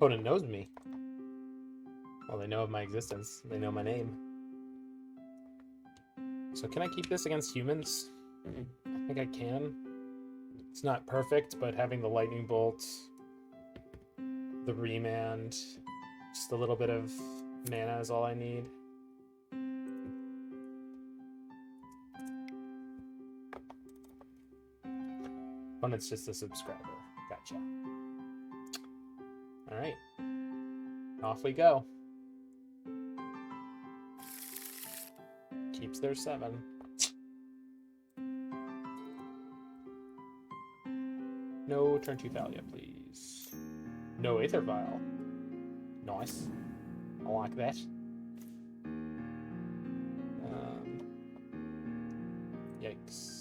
Opponent knows me. Well, they know of my existence. They know my name. So can I keep this against humans? I think I can. It's not perfect, but having the lightning bolt, the remand, just a little bit of mana is all I need. Opponent's just a subscriber. Gotcha. Alright. Off we go. Keeps their 7. No turn 2 Thalia, please. No Aether Vial. Nice. I like that. Yikes.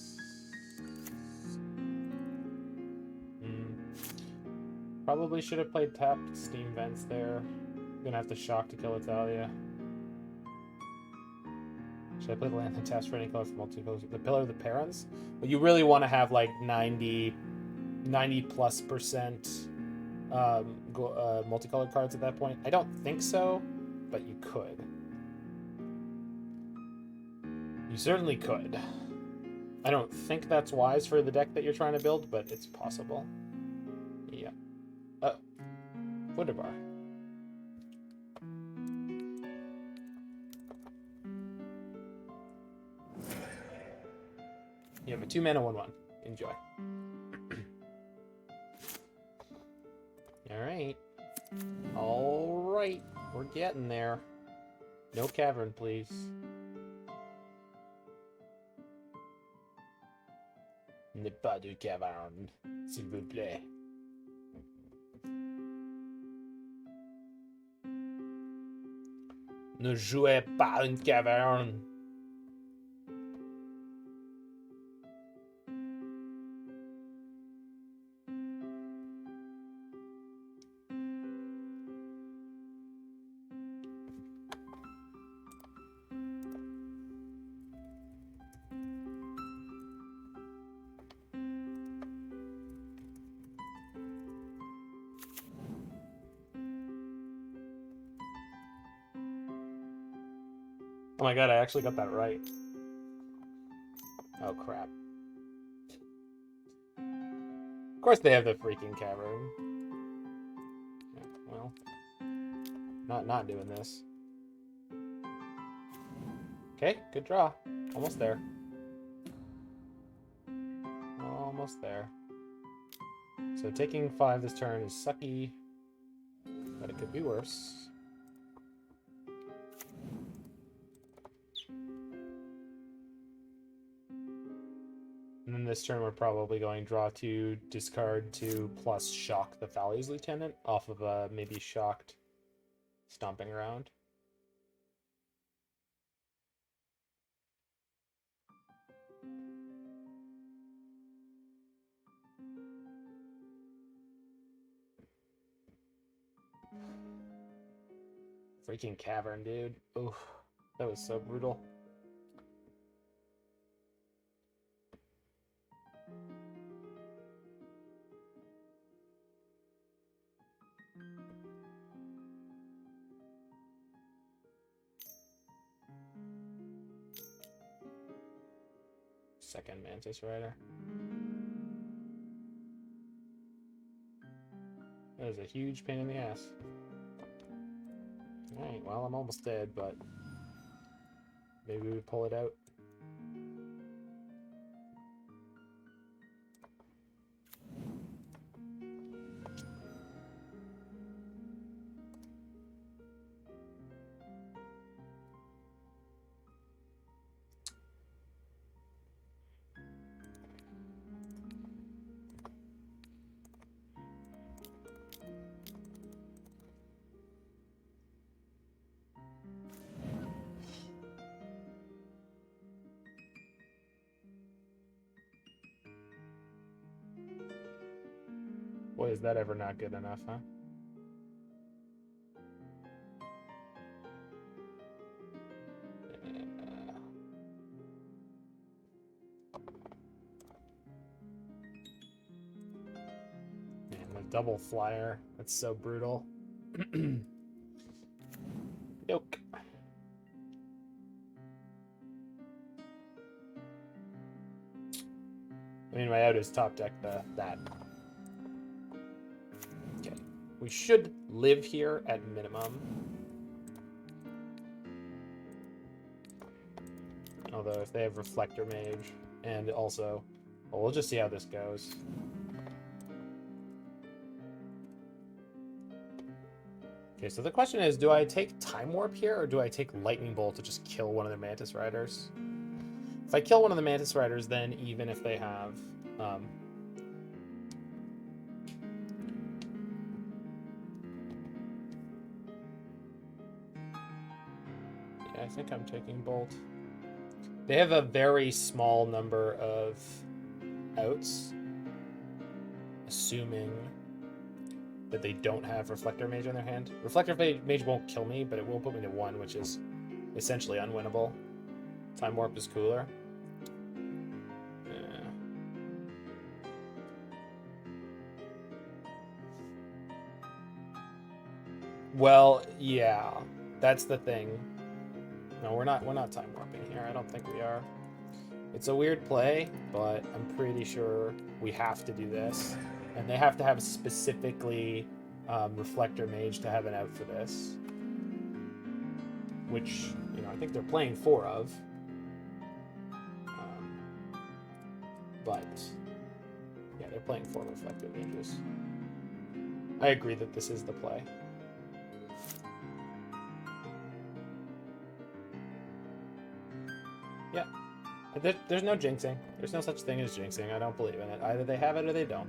Probably should have played tapped Steam Vents there. I'm gonna have to shock to kill Italia. Should I play the land and test for any color for multi-colors? The Pillar of the Parents? But you really want to have like 90+% multicolored cards at that point. I don't think so, but you could. You certainly could. I don't think that's wise for the deck that you're trying to build, but it's possible. Yeah. Wooded Bar. You have a 2 mana 1/1. Enjoy. Alright. Alright. We're getting there. No cavern, please. Ne pas de caverne, s'il vous plaît. Ne jouez pas une caverne. Oh my god, I actually got that right. Oh crap. Of course they have the freaking cavern. Yeah, well, not doing this. Okay, good draw. Almost there. Almost there. So taking 5 this turn is sucky, but it could be worse. And then this turn we're probably going draw 2, discard 2, plus shock the Fally's Lieutenant off of a maybe shocked Stomping Ground. Freaking cavern, dude. Oof, that was so brutal. Second Mantis Rider. That is a huge pain in the ass. Alright, well, I'm almost dead, but maybe we pull it out. Boy, is that ever not good enough, huh? Man, the double flyer. That's so brutal. Yoke. I mean, my out is top deck that. Okay. We should live here at minimum. Although if they have Reflector Mage, and also, well, we'll just see how this goes. Okay, so the question is, do I take Time Warp here, or do I take Lightning Bolt to just kill one of the Mantis Riders? If I kill one of the Mantis Riders, then even if they have... yeah, I think I'm taking Bolt. They have a very small number of outs, assuming that they don't have Reflector Mage in their hand. Reflector Mage won't kill me, but it will put me to 1, which is essentially unwinnable. Time Warp is cooler. Yeah. Well, yeah, that's the thing. No, we're not Time Warping here. I don't think we are. It's a weird play, but I'm pretty sure we have to do this. And they have to have specifically Reflector Mage to have an out for this. Which, you know, I think they're playing 4 of. But, yeah, they're playing 4 Reflector Mages. I agree that this is the play. Yeah. There's no jinxing. There's no such thing as jinxing. I don't believe in it. Either they have it or they don't.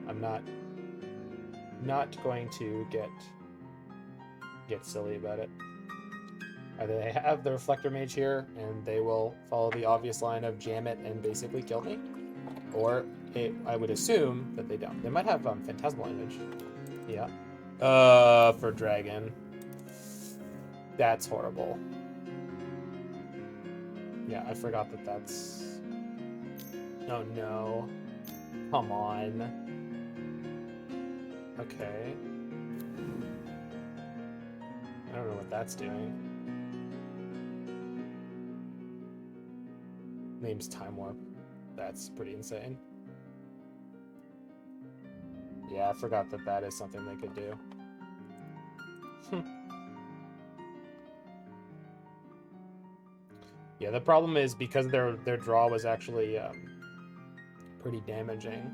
I'm not going to get silly about it. Either they have the Reflector Mage here, and they will follow the obvious line of jam it and basically kill me, or I would assume that they don't. They might have Phantasmal Image. Yeah. For Dragon. That's horrible. Yeah, I forgot that that's... Oh no. Come on. Okay. I don't know what that's doing. Name's Time Warp. That's pretty insane. Yeah, I forgot that that is something they could do. Yeah, the problem is because their draw was actually pretty damaging.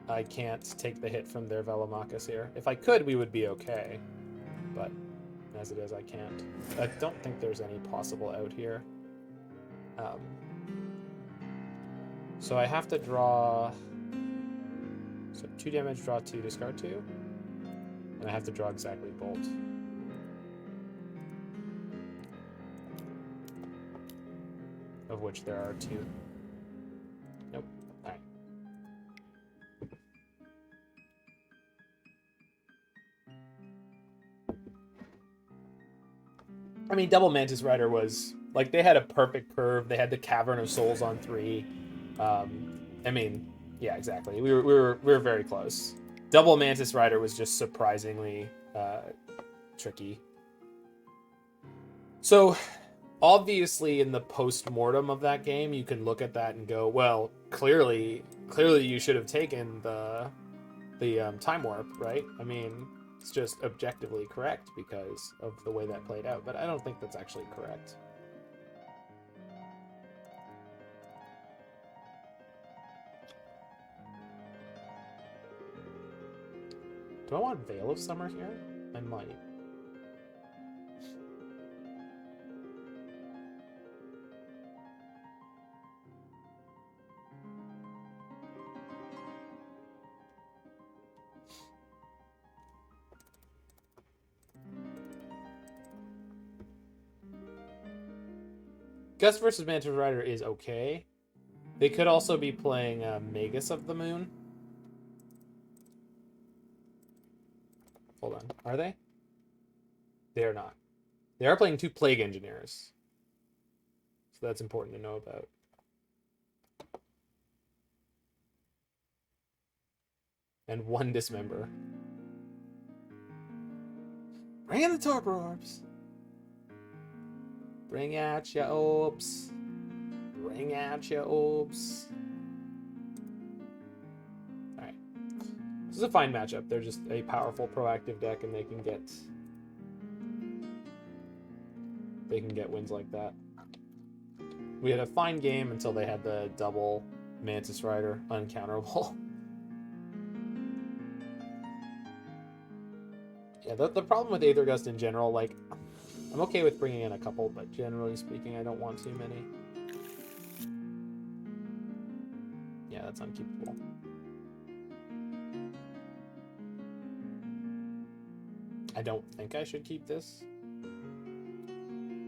I can't take the hit from their Velomachus here. If I could, we would be okay. But as it is, I can't. I don't think there's any possible out here. So I have to draw... So 2 damage, draw 2, discard 2. And I have to draw exactly Bolt. Of which there are 2. Nope. Alright. I mean, Double Mantis Rider was... Like, they had a perfect curve. They had the Cavern of Souls on 3. I mean, yeah, exactly. We were very close. Double Mantis Rider was just surprisingly tricky. So, obviously, in the post-mortem of that game, you can look at that and go, well, clearly you should have taken the Time Warp, right? I mean, it's just objectively correct because of the way that played out, but I don't think that's actually correct. Do I want Veil of Summer here? I might. Gust versus Mantis Rider is okay. They could also be playing Magus of the Moon. Hold on. Are they? They are not. They are playing 2 Plague Engineers. So that's important to know about. And 1 Dismember. Bring in the Torpor Orbs. Bring out your orbs. Bring out your orbs. Alright. This is a fine matchup. They're just a powerful, proactive deck, and they can get wins like that. We had a fine game until they had the double Mantis Rider uncounterable. Yeah, the problem with Aether Gust in general, like, I'm okay with bringing in a couple, but generally speaking, I don't want too many. Yeah, that's unkeepable. I don't think I should keep this.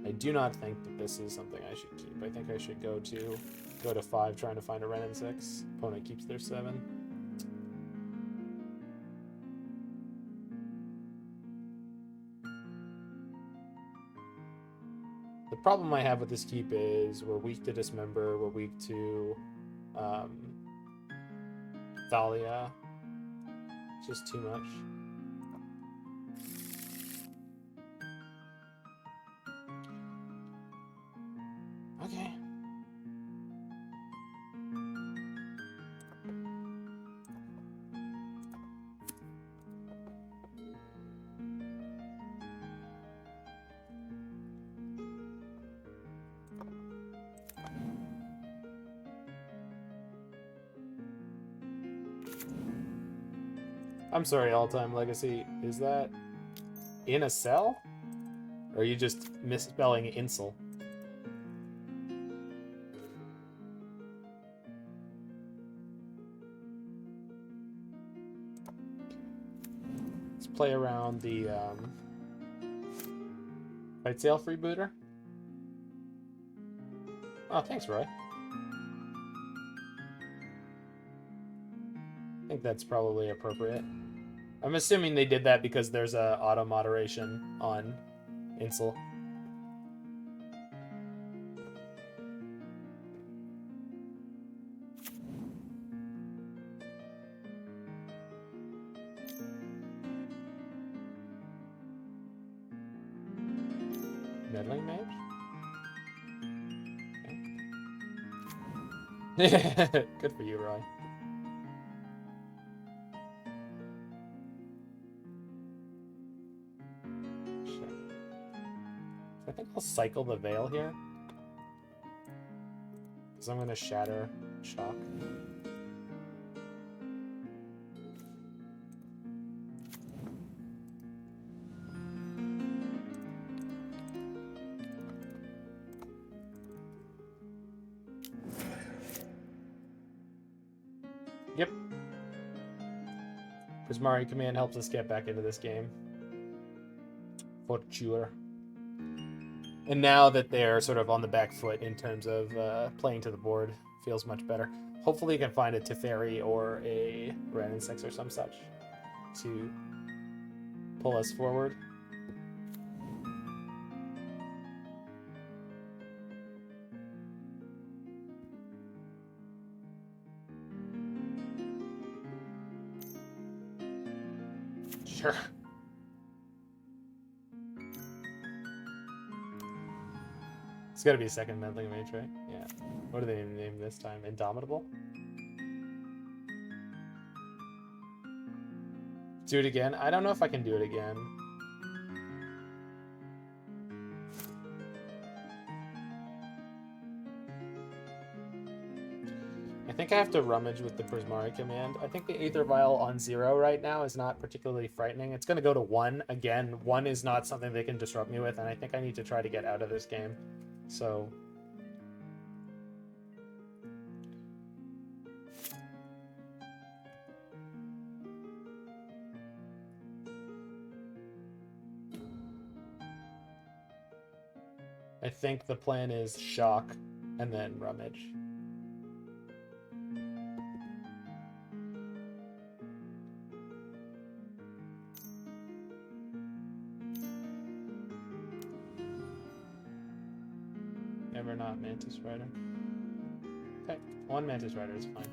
I do not think that this is something I should keep. I think I should go to 5 trying to find a Wrenn and Six. Opponent keeps their 7. The problem I have with this keep is we're weak to Dismember, we're weak to Thalia. It's just too much. Okay. I'm sorry, All-Time Legacy. Is that in a cell? Or are you just misspelling Insel? Let's play around the Fight Sale Freebooter. Oh, thanks, Roy. I think that's probably appropriate. I'm assuming they did that because there's a auto moderation on Insel. Meddling Mage? Okay. Good for you, Roy. I think I'll cycle the Veil here. Because I'm going to Shatter Shock. Yep. Prismari Command helps us get back into this game. For sure. And now that they're sort of on the back foot in terms of playing to the board, feels much better. Hopefully you can find a Teferi or a Wrenn and Six or some such to pull us forward. Sure. It's gotta be a second Meddling Mage, right? Yeah. What do they name this time? Indomitable? Do it again? I don't know if I can do it again. I think I have to rummage with the Prismari Command. I think the Aether Vial on 0 right now is not particularly frightening. It's going to go to 1. Again, 1 is not something they can disrupt me with, and I think I need to try to get out of this game. So... I think the plan is shock and then rummage. Never not Mantis Rider. Okay, 1 Mantis Rider is fine.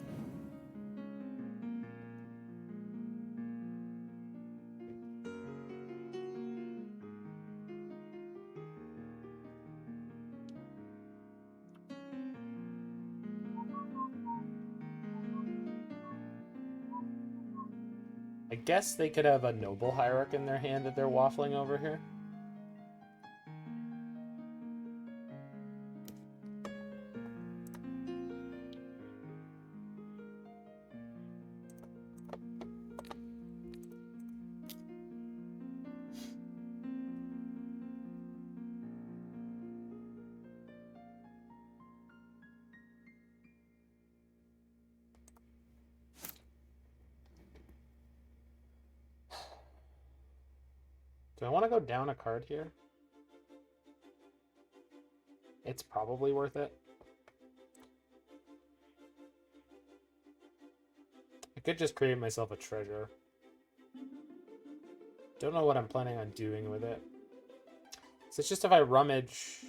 I guess they could have a Noble Hierarch in their hand that they're waffling over here. Do I want to go down a card here? It's probably worth it. I could just create myself a treasure. Don't know what I'm planning on doing with it. So it's just if I rummage...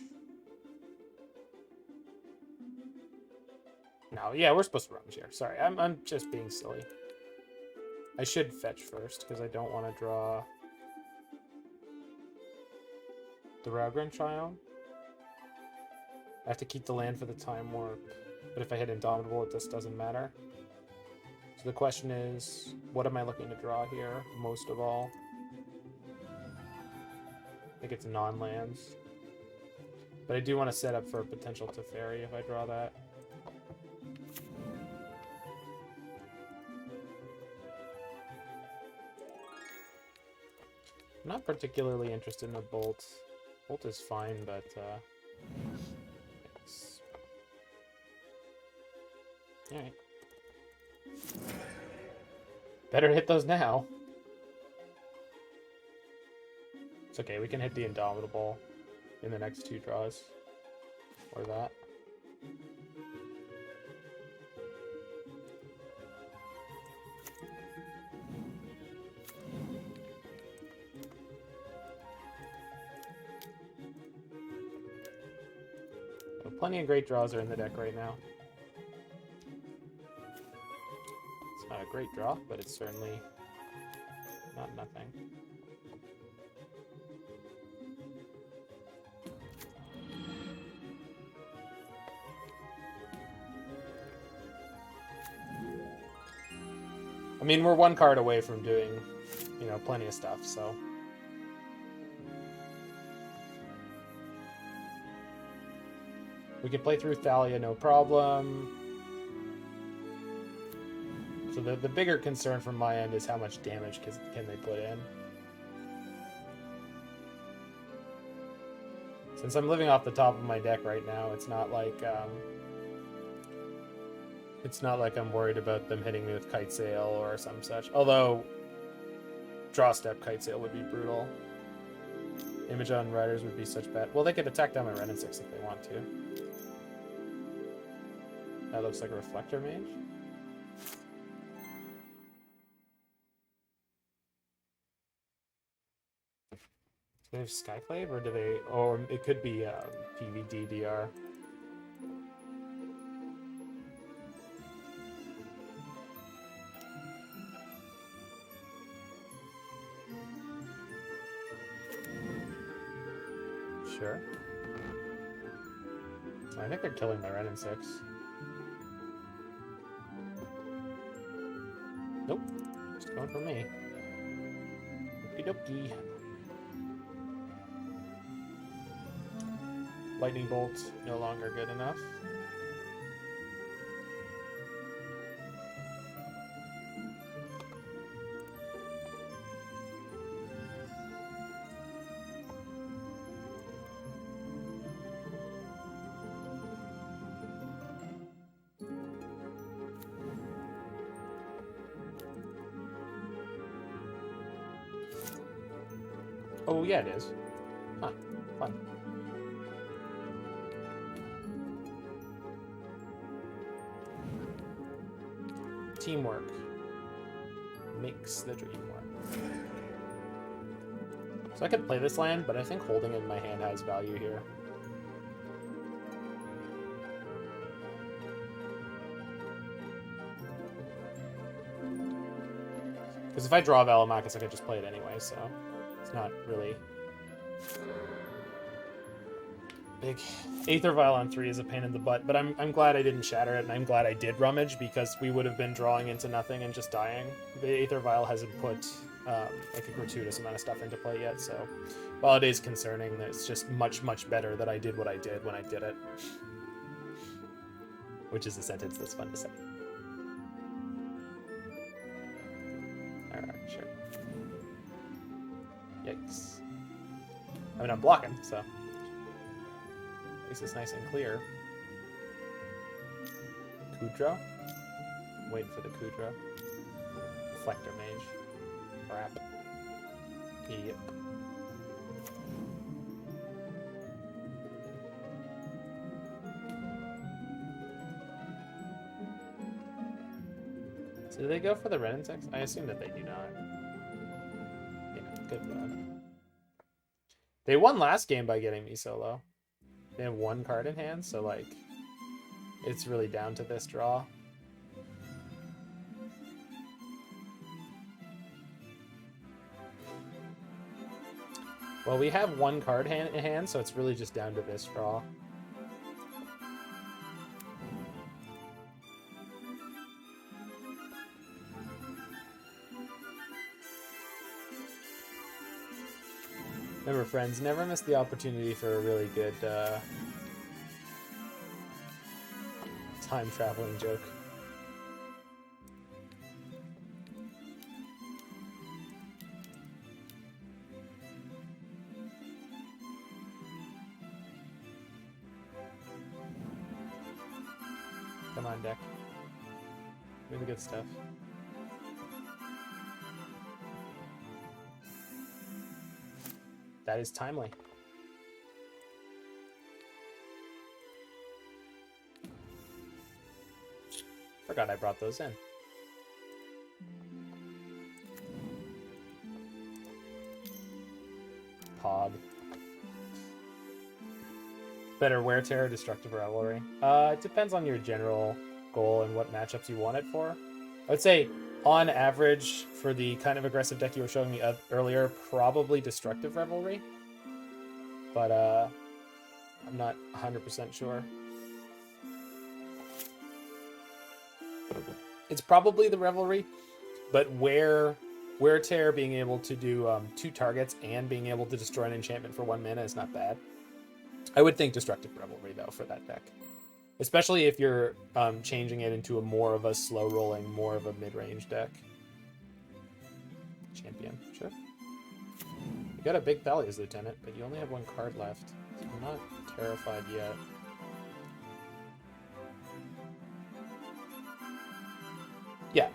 No, yeah, we're supposed to rummage here. Sorry, I'm just being silly. I should fetch first, because I don't want to draw... the Raugrin Triome. I have to keep the land for the Time Warp, but if I hit Indomitable, it just doesn't matter. So the question is, what am I looking to draw here, most of all? I think it's non-lands. But I do want to set up for a potential Teferi if I draw that. I'm not particularly interested in a Bolt. Bolt is fine, but alright. Better hit those now. It's okay, we can hit the Indomitable in the next two draws. Or that. Plenty of great draws are in the deck right now. It's not a great draw, but it's certainly not nothing. I mean, we're one card away from doing, you know, plenty of stuff, so... We can play through Thalia, no problem. So the bigger concern from my end is how much damage can they put in. Since I'm living off the top of my deck right now, it's not like I'm worried about them hitting me with Kite Sail or some such. Although, draw step Kite Sail would be brutal. Image on Riders would be such bad. Well, they could attack down my Wrenn and Six if they want to. That looks like a Reflector Mage. Do they have Skyclave, or do they... Or it could be PVDDR. Sure. I think they're killing my Wrenn and Six. Nope. Just going for me. Okie dokie. Lightning Bolt, no longer good enough. Oh, yeah, it is. Huh. Fun. Teamwork makes the dream work. So I could play this land, but I think holding it in my hand has value here. Because if I draw Velomachus, I could just play it anyway, so it's not really... big Aether Vial on 3 is a pain in the butt, but I'm glad I didn't shatter it, and I'm glad I did Rummage, because we would have been drawing into nothing and just dying. The Aether Vial hasn't put like a gratuitous amount of stuff into play yet, so while it is concerning, it's just much, much better that I did what I did when I did it. Which is a sentence that's fun to say. Alright, sure. Yikes. I mean, I'm blocking, so at least it's nice and clear. Kudra? I'm waiting for the Kudra. Reflector Mage. Crap. Yep. So do they go for the Wrenn and Six? I assume that they do not. Yeah, good for them. They won last game by getting me solo. They have 1 card in hand, so like it's really down to this draw. Well, we have 1 card in hand, so it's really just down to this draw. Remember, friends, never miss the opportunity for a really good time-traveling joke. Come on, deck. Do the good stuff. That is timely. Forgot I brought those in. Pog. Better Wear Terror, Destructive Revelry. It depends on your general goal and what matchups you want it for. I would say, on average, for the kind of aggressive deck you were showing me earlier, probably Destructive Revelry. But I'm not 100% sure. It's probably the Revelry, but Wear Terror being able to do 2 targets and being able to destroy an enchantment for 1 mana is not bad. I would think Destructive Revelry, though, for that deck. Especially if you're changing it into more of a slow-rolling, more of a mid-range deck. Champion, sure. You got a big Thalia's Lieutenant, but you only have 1 card left. So I'm not terrified yet. Yeah,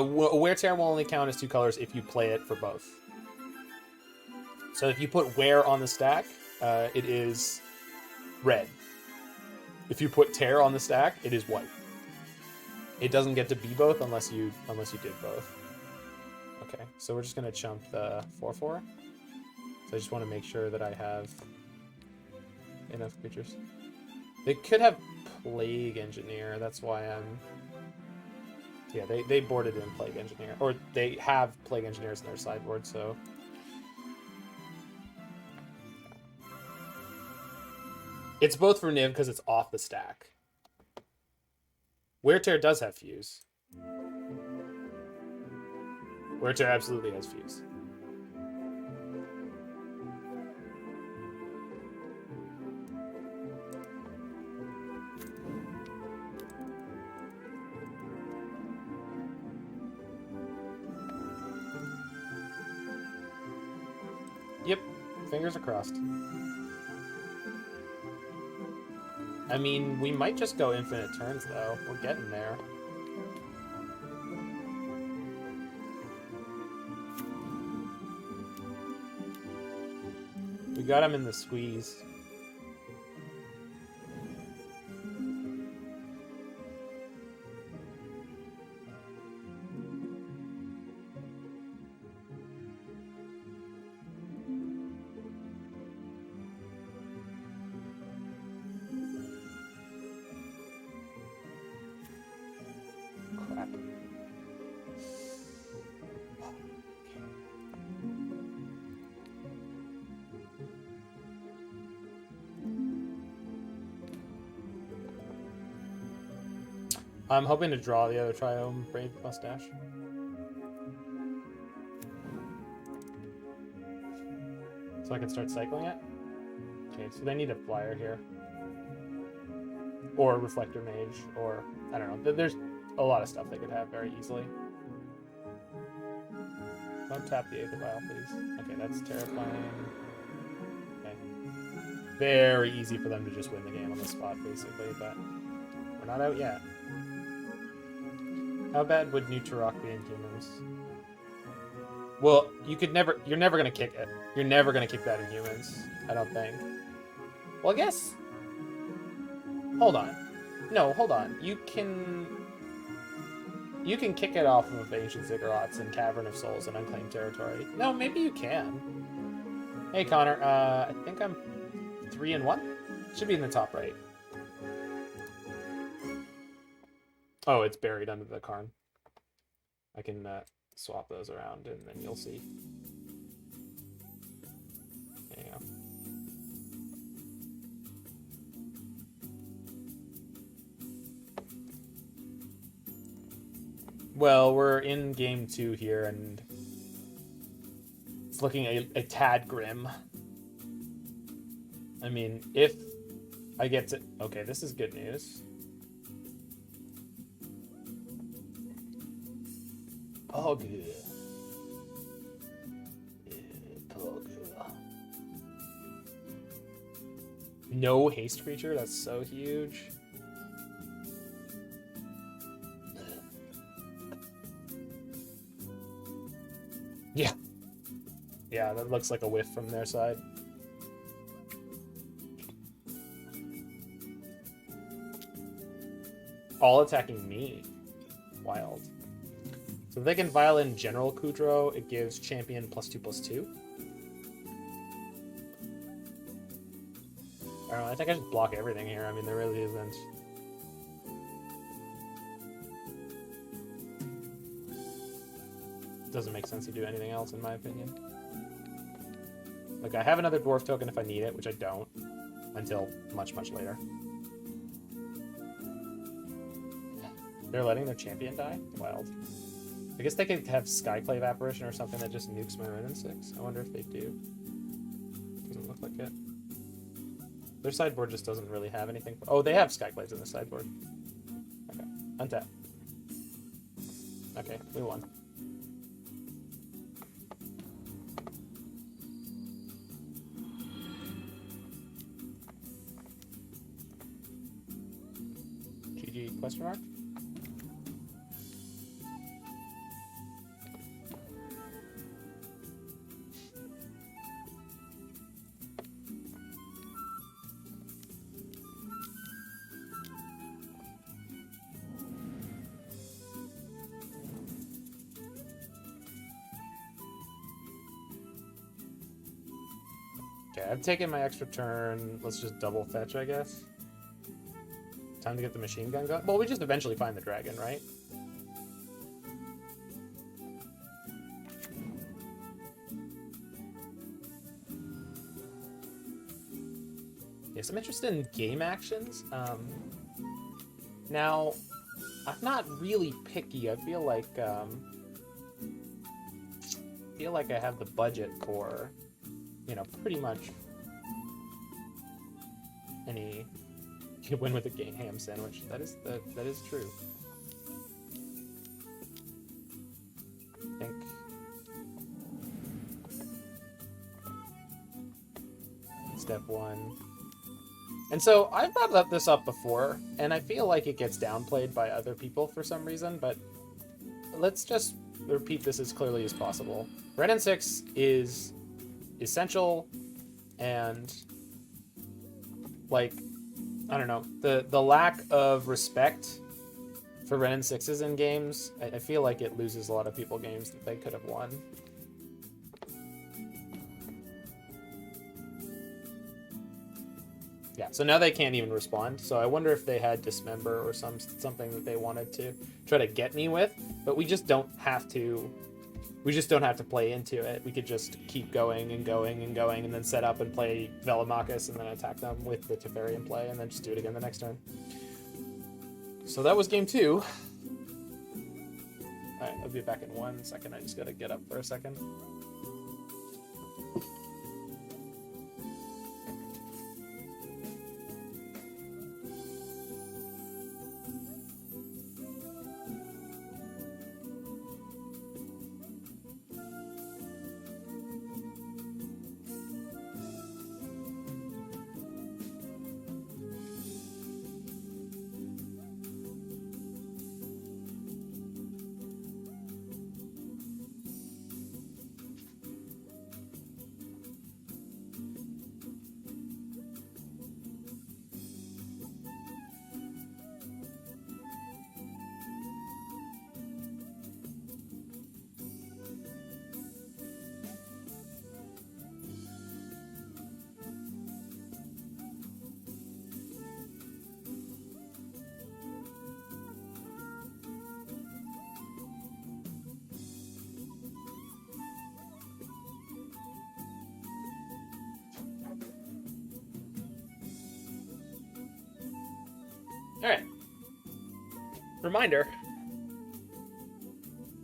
Wear Terror will only count as 2 colors if you play it for both. So if you put Wear on the stack, it is red. If you put Tear on the stack, it is white. It doesn't get to be both unless you did both. Okay, so we're just gonna chump the 4/4. So I just want to make sure that I have enough creatures. They could have Plague Engineer. That's why I'm. Yeah, they boarded in Plague Engineer, or they have Plague Engineers in their sideboard. So. It's both for Niv because it's off the stack. Wear Tear does have Fuse. Wear Tear absolutely has Fuse. Yep, fingers are crossed. I mean, we might just go infinite turns, though. We're getting there. We got him in the squeeze. I'm hoping to draw the other Triome Brave Mustache. So I can start cycling it? Okay, so they need a flyer here. Or Reflector Mage, or... I don't know. There's a lot of stuff they could have very easily. Don't tap the Aether Vial, please. Okay, that's terrifying. Okay. Very easy for them to just win the game on the spot, basically, but we're not out yet. How bad would New Turok be in humans? Well, you're never gonna kick it. You're never gonna kick that in humans, I don't think. Well, I guess... Hold on. No, hold on. You can kick it off of Ancient Ziggurats and Cavern of Souls and Unclaimed Territory. No, maybe you can. Hey, Connor. I think I'm 3-1? Should be in the top right. Oh, it's buried under the Karn. I can swap those around and then you'll see. There you go. Well, we're in game 2 here, and it's looking a tad grim. I mean, if I get to... Okay, this is good news. Pog. Pog. No haste creature? That's so huge. Yeah. Yeah, that looks like a whiff from their side. All attacking me. Wild. So if they can Violin General Kudro, it gives champion +2/+2. I don't know, I think I just block everything here. I mean, there really isn't. Doesn't make sense to do anything else, in my opinion. Like, I have another dwarf token if I need it, which I don't until much, much later. They're letting their champion die? Wild. I guess they could have Skyclave Apparition or something that just nukes my Wrenn and Six. I wonder if they do. Doesn't look like it. Their sideboard just doesn't really have anything. Oh, they have Skyclaves in the sideboard. Okay. Untap. Okay, we won. GG question mark? Okay, I've taken my extra turn. Let's just double fetch, I guess. Time to get the machine gun going. Well, we just eventually find the dragon, right? Yes, I'm interested in game actions. Now, I'm not really picky. I feel like I have the budget for, you know, pretty much any win with a game ham sandwich. That is true. I think step one. And so I've brought this up before, and I feel like it gets downplayed by other people for some reason, but let's just repeat this as clearly as possible. Wrenn and Six is essential, and like, I don't know, the lack of respect for Wrenn and Sixes in games, I feel like it loses a lot of people games that they could have won. Yeah, so now they can't even respond. So I wonder if they had Dismember or something that they wanted to try to get me with, but we just don't have to. We just don't have to play into it. We could just keep going and going and going, and then set up and play Velomachus, and then attack them with the Teferi in play, and then just do it again the next turn. So that was game 2. Alright, I'll be back in 1 second. I just gotta get up for a second. Alright. Reminder.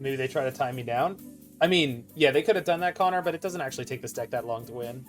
Maybe they try to tie me down. I mean, yeah, they could have done that, Connor, but it doesn't actually take this deck that long to win.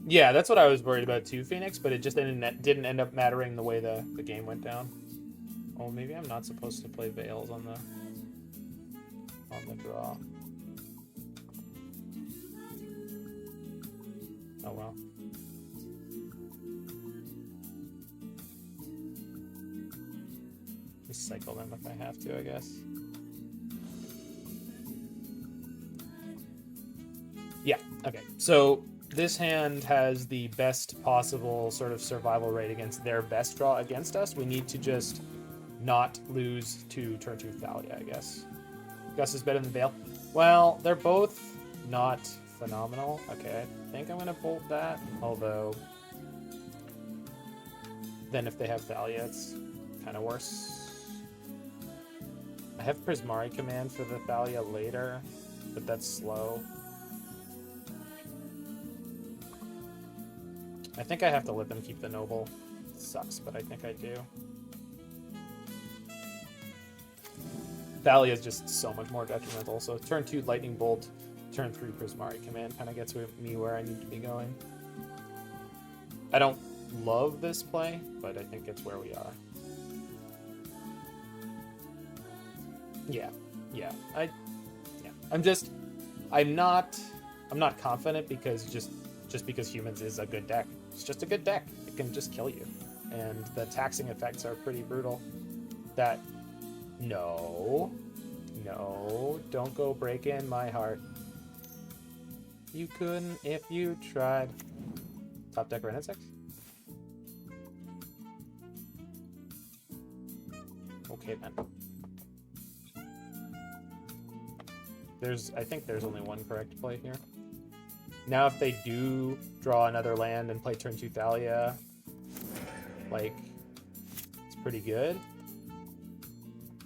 Yeah, that's what I was worried about too, Phoenix, but it just didn't end up mattering the way the game went down. Oh, maybe I'm not supposed to play Veils on the draw. Oh well. Just cycle them if I have to, I guess. Yeah, okay. So this hand has the best possible sort of survival rate against their best draw against us. We need to just not lose to turn 2 Thalia, I guess. Gus is better than Veil. Well, they're both not phenomenal. Okay, I think I'm going to bolt that. Although, then if they have Thalia, it's kind of worse. I have Prismari Command for the Thalia later, but that's slow. I think I have to let them keep the Noble. It sucks, but I think I do. Thalia is just so much more detrimental. So turn 2 Lightning Bolt, turn 3 Prismari Command kind of gets me where I need to be going. I don't love this play, but I think it's where we are. Yeah. I'm not confident because just because Humans is a good deck. It's just a good deck. It can just kill you. And the taxing effects are pretty brutal. No, don't go breaking my heart. You couldn't if you tried. Top deck Wrenn and Six? Okay then. I think there's only one correct play here. Now if they do draw another land and play turn 2 Thalia, like, it's pretty good.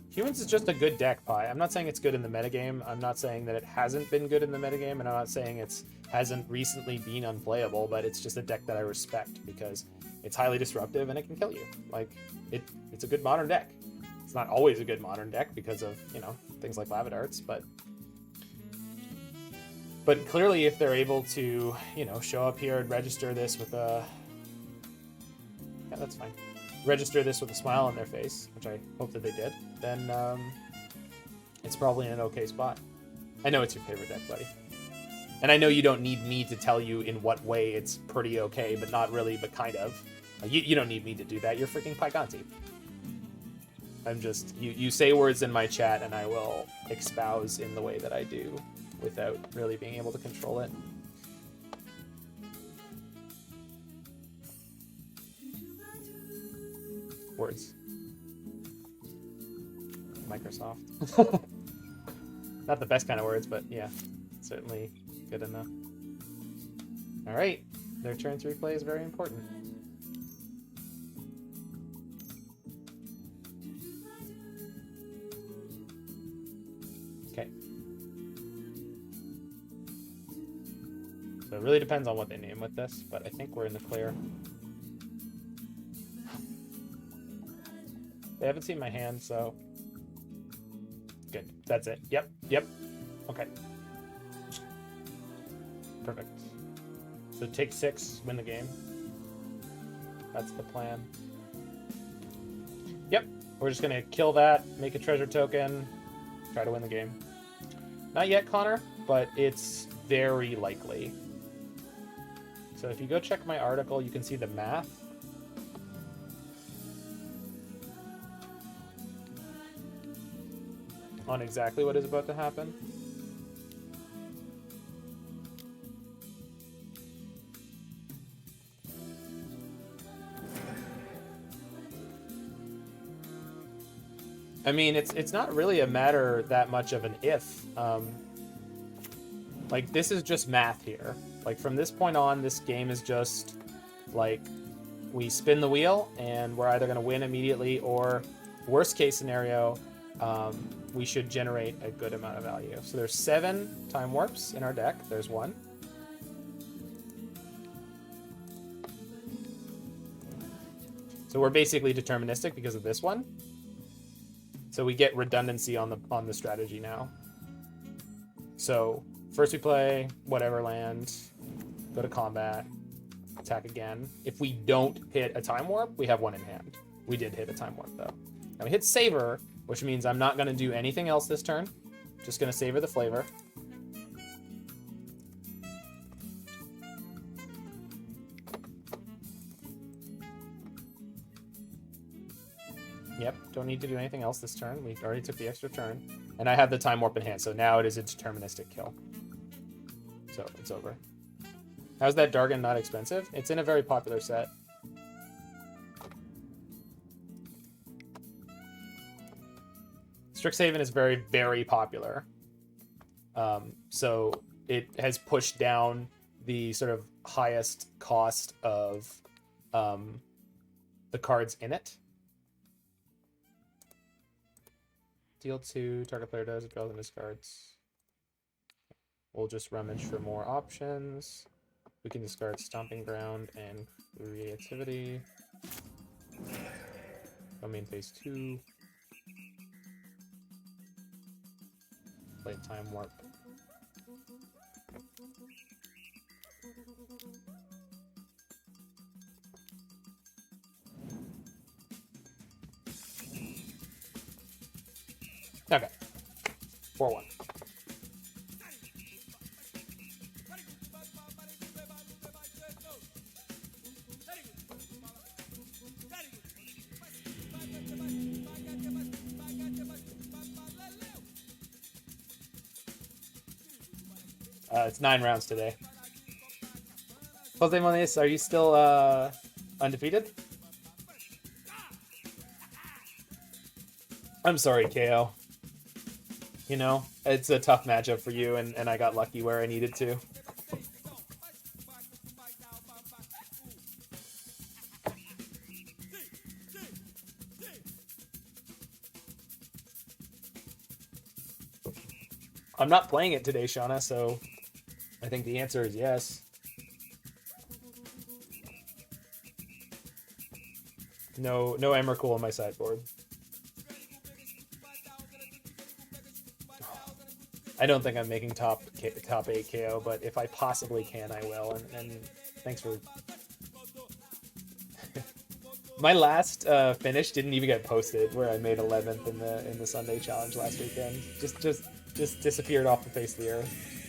Humans is just a good deck, Pi. I'm not saying it's good in the metagame. I'm not saying that it hasn't been good in the metagame, and I'm not saying it hasn't recently been unplayable, but it's just a deck that I respect because it's highly disruptive and it can kill you. Like, it's a good modern deck. It's not always a good modern deck because of, things like Lava Darts, but clearly if they're able to, show up here and register this with a... Yeah, that's fine. Register this with a smile on their face, which I hope that they did, then it's probably in an okay spot. I know it's your favorite deck, buddy. And I know you don't need me to tell you in what way it's pretty okay, but not really, but kind of. You don't need me to do that. You're freaking Pyganti. I'm just, you say words in my chat and I will espouse in the way that I do without really being able to control it. Words. Microsoft. Not the best kind of words, but yeah, certainly good enough. All right, their turn 3 play is very important. Okay. So it really depends on what they name with this, but I think we're in the clear. They haven't seen my hand, so good. That's it. Yep. Yep. Okay. Perfect. So take 6, win the game. That's the plan. Yep. We're just gonna kill that, make a treasure token, try to win the game. Not yet, Connor, but it's very likely. So if you go check my article, you can see the math. On exactly what is about to happen. I mean, it's not really a matter that much of an if. Like, this is just math here. Like, from this point on, this game is just, like, we spin the wheel, and we're either going to win immediately, or, worst case scenario, we should generate a good amount of value. So there's 7 time warps in our deck. There's 1. So we're basically deterministic because of this one. So we get redundancy on the strategy now. So first we play whatever land, go to combat, attack again. If we don't hit a time warp, we have 1 in hand. We did hit a time warp though. And we hit Savor, which means I'm not going to do anything else this turn. Just going to savor the flavor. Yep, don't need to do anything else this turn. We already took the extra turn. And I have the time warp in hand, so now it is a deterministic kill. So it's over. How's that Dargon not expensive? It's in a very popular set. Strixhaven is very, very popular. So it has pushed down the sort of highest cost of the cards in it. Deal 2, target player does, it draws and discards. We'll just rummage for more options. We can discard Stomping Ground and Creativity. Go main phase 2. Play Time Warp. Okay. 4-1. It's 9 rounds today. Jose Moniz, are you still undefeated? I'm sorry, KO. You know, it's a tough matchup for you, and I got lucky where I needed to. I'm not playing it today, Shauna, so I think the answer is yes. No Emrakul on my sideboard. I don't think I'm making top 8 KO, but if I possibly can, I will. And thanks for... My last finish didn't even get posted, where I made 11th in the Sunday challenge last weekend. Just disappeared off the face of the earth.